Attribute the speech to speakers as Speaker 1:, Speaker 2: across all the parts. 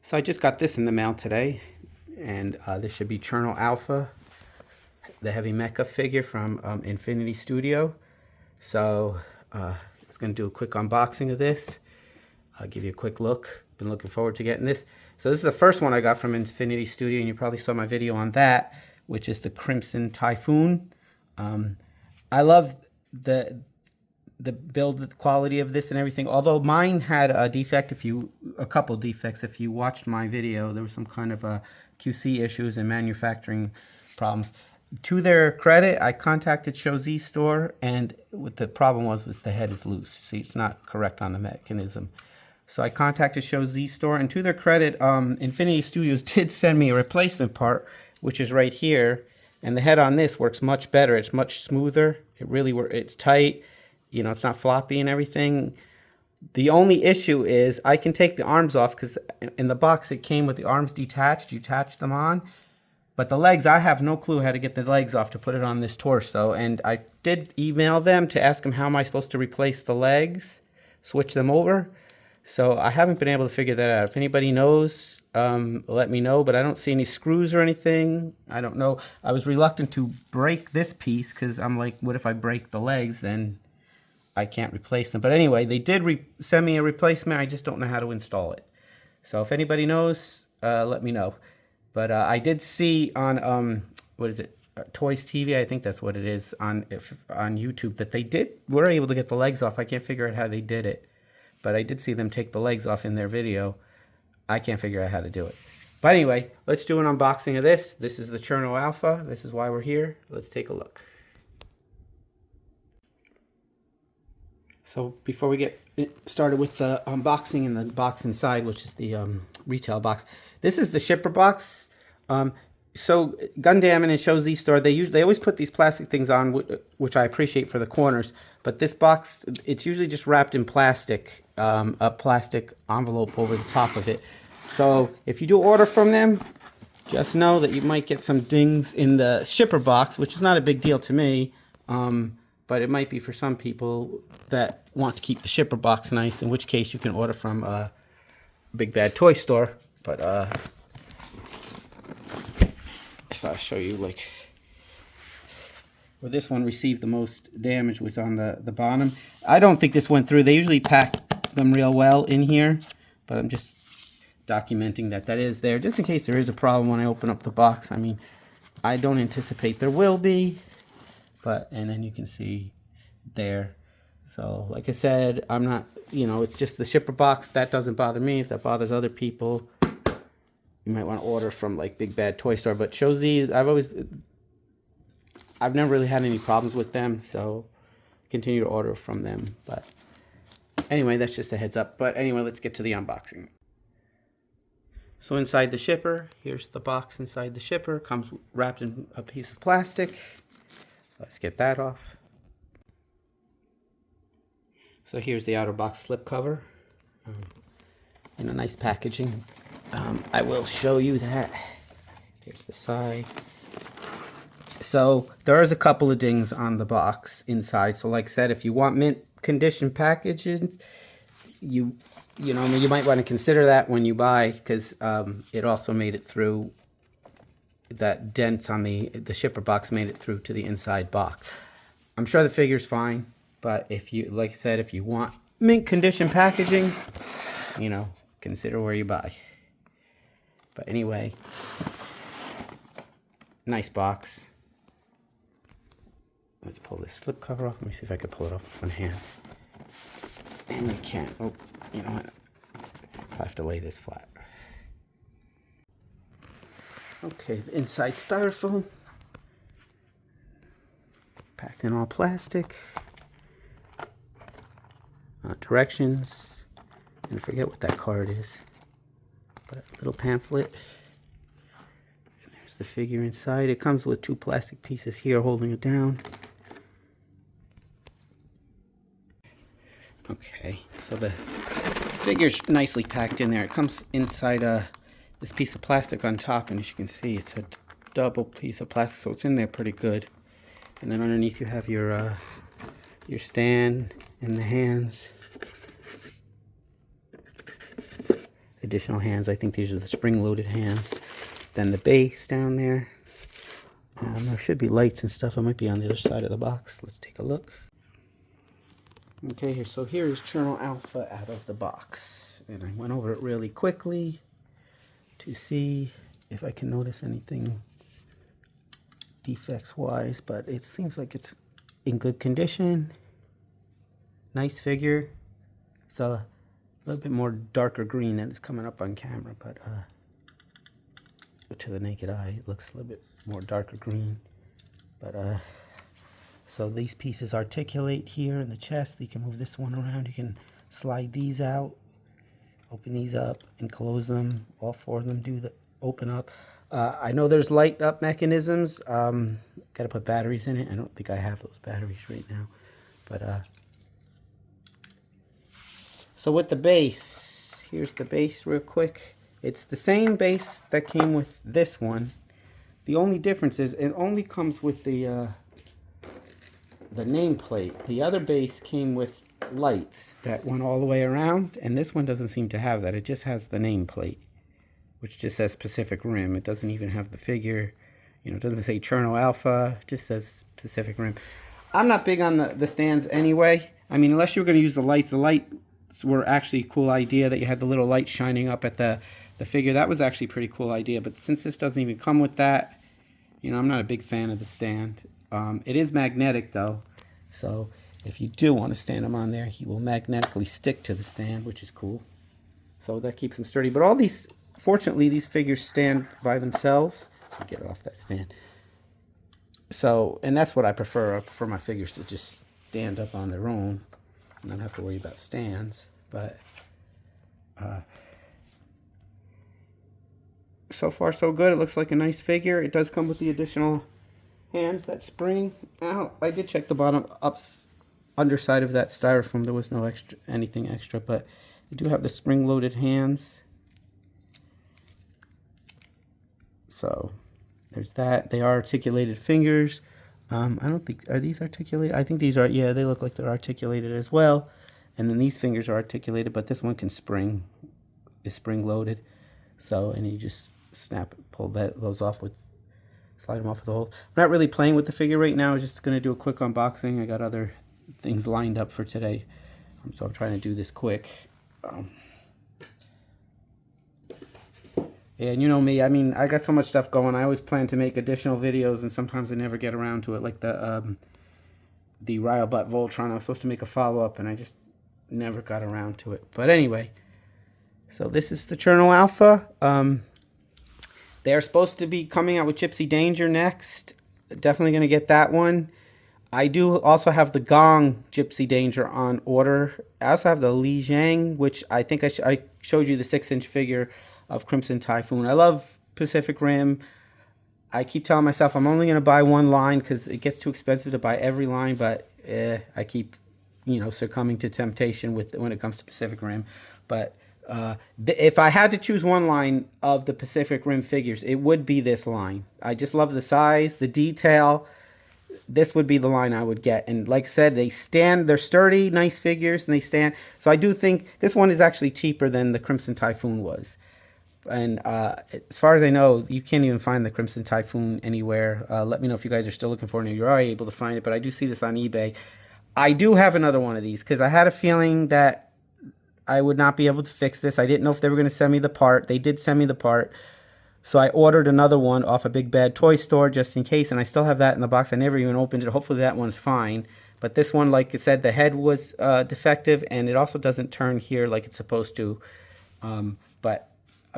Speaker 1: So I just got this in the mail today, and this should be Cherno Alpha, the heavy mecha figure from Infinity Studio. So I was going to do a quick unboxing of this. I'll give you a quick look. Been looking forward to getting this. So this is the first one I got from Infinity Studio, and you probably saw my video on that, which is the Crimson Typhoon. I love the build quality of this and everything, although mine had a defect. A couple defects. If you watched my video, there was some kind of QC issues and manufacturing problems. To their credit, I contacted Shozi store, and what the problem was the head is loose. See, it's not correct on the mechanism. So I contacted Shozi store, and to their credit, Infinity Studios did send me a replacement part, which is right here. And the head on this works much better. It's much smoother. It's tight. You know, it's not floppy and everything. The only issue is I can take the arms off, because in the box it came with the arms detached. You attach them on. But the legs, I have no clue how to get the legs off to put it on this torso. And I did email them to ask them how am I supposed to replace the legs, switch them over. So I haven't been able to figure that out. If anybody knows, let me know. But I don't see any screws or anything. I don't know. I was reluctant to break this piece because I'm like, what if I break the legs? Then I can't replace them. But anyway, they did send me a replacement. I just don't know how to install it. So if anybody knows, let me know. But I did see on, what is it, Toys TV, I think that's what it is, on YouTube, that they were able to get the legs off. I can't figure out how they did it. But I did see them take the legs off in their video. I can't figure out how to do it. But anyway, let's do an unboxing of this. This is the Cherno Alpha. This is why we're here. Let's take a look. So before we get started with the unboxing and the box inside, which is the retail box, this is the shipper box. So Gundam and Shozi store, they always put these plastic things on, which I appreciate for the corners. But this box, it's usually just wrapped in plastic, a plastic envelope over the top of it. So if you do order from them, just know that you might get some dings in the shipper box, which is not a big deal to me. But it might be for some people that want to keep the shipper box nice, in which case you can order from Big Bad Toy Store. But so I'll show you, like, where this one received the most damage was on the bottom. I don't think this went through. They usually pack them real well in here, but I'm just documenting that is there, just in case there is a problem when I open up the box. I mean, I don't anticipate there will be. And then you can see there. So like I said, I'm not, it's just the shipper box. That doesn't bother me. If that bothers other people, you might want to order from like Big Bad Toy Store. But Shozi, I've never really had any problems with them, so continue to order from them. But anyway, that's just a heads up. But anyway, let's get to the unboxing. So inside the shipper, here's the box inside the shipper. Comes wrapped in a piece of plastic. Let's get that off. So here's the outer box slip cover. In a nice packaging. I will show you that. Here's the side. So there is a couple of dings on the box inside. So like I said, if you want mint condition packages, you might want to consider that when you buy, because it also made it through. That dents on the shipper box made it through to the inside box. I'm sure the figure's fine, but if you, like I said, if you want mint condition packaging, consider where you buy. But anyway, nice box. Let's pull this slip cover off. Let me see if I can pull it off with one hand. And we can't. Oh, you know what? I have to lay this flat. Okay, the inside styrofoam, packed in all plastic. Directions, and I forget what that card is, but a little pamphlet. And there's the figure inside. It comes with two plastic pieces here holding it down. Okay, so the figure's nicely packed in there. It comes inside this piece of plastic on top, and as you can see, it's a double piece of plastic, so it's in there pretty good. And then underneath you have your stand and the hands. The additional hands. I think these are the spring-loaded hands. Then the base down there. There should be lights and stuff. It might be on the other side of the box. Let's take a look. Okay, so here is Cherno Alpha out of the box. And I went over it really quickly to see if I can notice anything defects-wise, but it seems like it's in good condition. Nice figure. It's a little bit more darker green than it's coming up on camera, but to the naked eye, it looks a little bit more darker green. But so these pieces articulate here in the chest. You can move this one around. You can slide these out, open these up, and close them. All four of them do the open up. I know there's light up mechanisms. Got to put batteries in it. I don't think I have those batteries right now. But so with the base, here's the base real quick. It's the same base that came with this one. The only difference is it only comes with the nameplate. The other base came with lights that went all the way around, and this one doesn't seem to have that. It just has the nameplate, which just says Pacific Rim. It doesn't even have the figure. You know, it doesn't say Cherno Alpha. It just says Pacific Rim. I'm not big on the stands anyway. I mean, unless you were going to use the lights. The lights were actually a cool idea that you had the little light shining up at the figure. That was actually a pretty cool idea. But since this doesn't even come with that, you know, I'm not a big fan of the stand. It is magnetic, though. So if you do want to stand him on there, he will magnetically stick to the stand, which is cool. So that keeps him sturdy. But all these... Fortunately, these figures stand by themselves. I'll get it off that stand. So, and that's what I prefer. I prefer my figures to just stand up on their own and not have to worry about stands. But so far, so good. It looks like a nice figure. It does come with the additional hands that spring out. I did check the bottom underside of that styrofoam. There was no anything extra, but they do have the spring-loaded hands. So there's that. They are articulated fingers. I don't think, are these articulated? I think these are, yeah, they look like they're articulated as well. And then these fingers are articulated, but this one can spring, is spring loaded. So, and you just pull those off slide them off with the holes. I'm not really playing with the figure right now. I'm just going to do a quick unboxing. I got other things lined up for today. So I'm trying to do this quick. And you know me, I mean, I got so much stuff going. I always plan to make additional videos, and sometimes I never get around to it. Like the Rilebutt Voltron, I was supposed to make a follow-up, and I just never got around to it. But anyway, so this is the Cherno Alpha. They're supposed to be coming out with Gypsy Danger next. Definitely going to get that one. I do also have the Gong Gypsy Danger on order. I also have the Li Zhang, which I think I showed you the 6-inch figure of Crimson Typhoon. I love Pacific Rim. I keep telling myself I'm only going to buy one line because it gets too expensive to buy every line, but I keep, you know, succumbing to temptation when it comes to Pacific Rim. But if I had to choose one line of the Pacific Rim figures, it would be this line. I just love the size, the detail. This would be the line I would get. And like I said, they're sturdy, nice figures, and they stand. So I do think this one is actually cheaper than the Crimson Typhoon was. And as far as I know, you can't even find the Crimson Typhoon anywhere. Let me know if you guys are still looking for it. You are able to find it, but I do see this on eBay. I do have another one of these because I had a feeling that I would not be able to fix this. I didn't know if they were going to send me the part. They did send me the part. So I ordered another one off a Big Bad Toy Store just in case, and I still have that in the box. I never even opened it. Hopefully that one's fine. But this one, like I said, the head was defective, and it also doesn't turn here like it's supposed to. But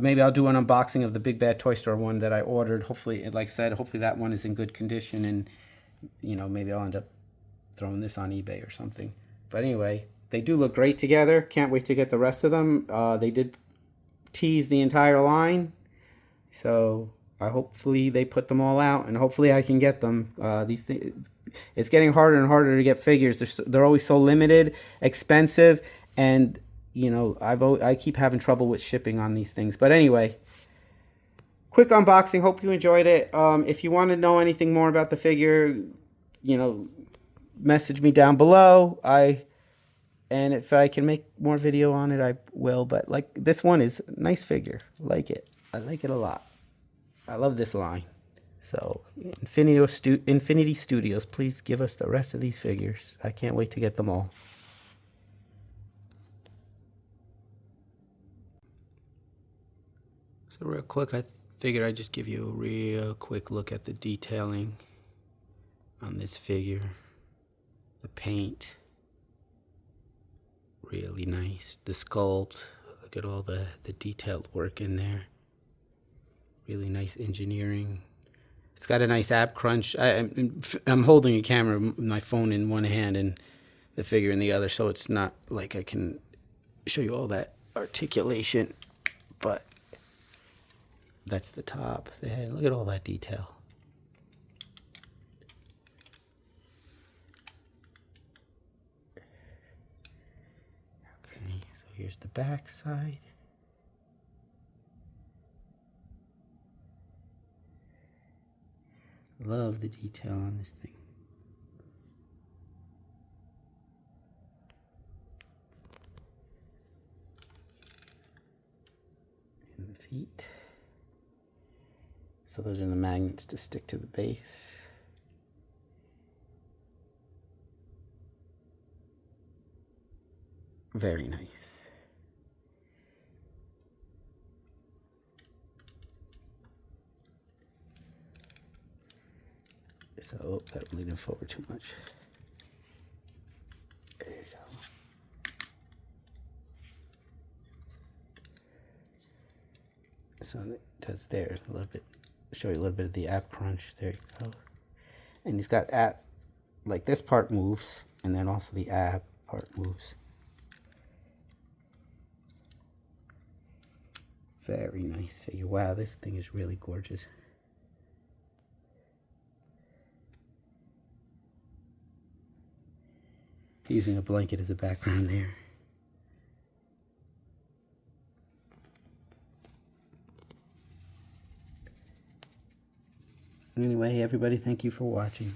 Speaker 1: maybe I'll do an unboxing of the Big Bad Toy Store one that I ordered. Hopefully, like I said, hopefully that one is in good condition, and, you know, maybe I'll end up throwing this on eBay or something. But anyway, they do look great together. Can't wait to get the rest of them. They did tease the entire line, so hopefully they put them all out, and hopefully I can get them. These things, it's getting harder and harder to get figures. They're always so limited, expensive, and you know, I keep having trouble with shipping on these things. But anyway, quick unboxing. Hope you enjoyed it. If you want to know anything more about the figure, you know, message me down below. I And if I can make more video on it, I will. But like this one is a nice figure. Like it. I like it a lot. I love this line. So Infinity Studios, please give us the rest of these figures. I can't wait to get them all. So real quick, I figured I'd just give you a real quick look at the detailing on this figure. The paint, really nice. The sculpt, look at all the detailed work in there. Really nice engineering. It's got a nice ab crunch. I'm holding a camera, my phone in one hand and the figure in the other, so it's not like I can show you all that articulation, but that's the top, the head. Look at all that detail. Okay, so here's the back side. Love the detail on this thing. And the feet. So those are the magnets to stick to the base. Very nice. So that I'm leaning forward too much. There you go. So it does there a little bit. Show you a little bit of the ab crunch. There you go. And he's got ab, like this part moves, and then also the ab part moves. Very nice figure. Wow, this thing is really gorgeous. Using a blanket as a background there. Anyway, everybody, thank you for watching.